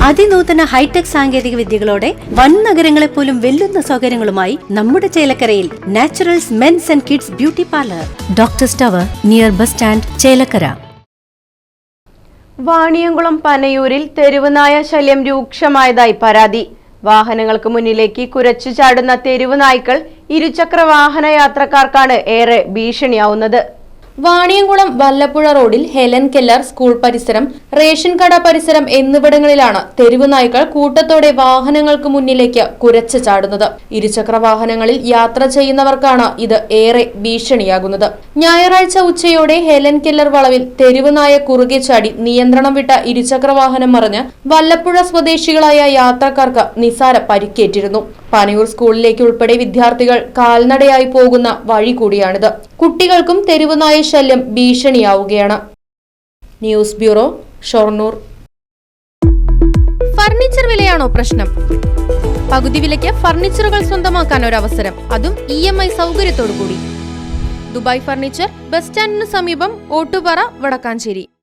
അതിനൂതന hi tech സാങ്കേതിക വിദ്യകളോടെ വൻ നഗരങ്ങളെ പോലും വെല്ലുന്ന സൗകര്യങ്ങളുമായി നമ്മുടെ ചേലക്കരയിൽ Naturals men's and kids beauty parlour, doctors tower near bus stand, Chelakkara. Vaniyamkulam പനയൂരിൽ തെരുവുനായ ശല്യം രൂക്ഷമായതായി പരാതി. വാഹനങ്ങൾക്ക് മുന്നിലേക്ക് കുരച്ചു ചാടുന്ന തെരുവ് നായ്ക്കൾ ഇരുചക്ര വാഹന യാത്രക്കാർക്കാണ് ഏറെ ഭീഷണിയാവുന്നത്. വാണിയംകുളം വല്ലപ്പുഴ റോഡിൽ ഹെലൻ കെല്ലർ സ്കൂൾ പരിസരം, റേഷൻ കട പരിസരം എന്നിവിടങ്ങളിലാണ് തെരുവ് നായ്ക്കൾ കൂട്ടത്തോടെ വാഹനങ്ങൾക്ക് മുന്നിലേക്ക് കുരച്ചു ചാടുന്നത്. ഇരുചക്ര വാഹനങ്ങളിൽ യാത്ര ചെയ്യുന്നവർക്കാണ് ഇത് ഏറെ ഭീഷണിയാകുന്നത്. ഞായറാഴ്ച ഉച്ചയോടെ ഹെലൻ കെല്ലർ വളവിൽ തെരുവ് നായ കുറുകെ ചാടി നിയന്ത്രണം വിട്ട ഇരുചക്ര വാഹനം മറിഞ്ഞ് വല്ലപ്പുഴ സ്വദേശികളായ യാത്രക്കാർക്ക് നിസാര പരിക്കേറ്റിരുന്നു. പനയൂർ സ്കൂളിലേക്ക് ഉൾപ്പെടെ വിദ്യാർത്ഥികൾ കാൽനടയായി പോകുന്ന വഴി കൂടിയാണിത്. കുട്ടികൾക്കും തെരുവുനായ ശല്യം ഭീഷണിയാവുകയാണ്. News bureau, Shoranur. ഫർണിച്ചർ വിലയാണോ പ്രശ്നം? പകുതി വിലയ്ക്ക് ഫർണിച്ചറുകൾ സ്വന്തമാക്കാൻ ഒരു അവസരം, അതും EMI സൗകര്യത്തോടു കൂടി. ദുബായ് ഫർണിച്ചർ, ബസ് സ്റ്റാൻഡിന് സമീപം, ഓട്ടുപാറ, വടക്കാഞ്ചേരി.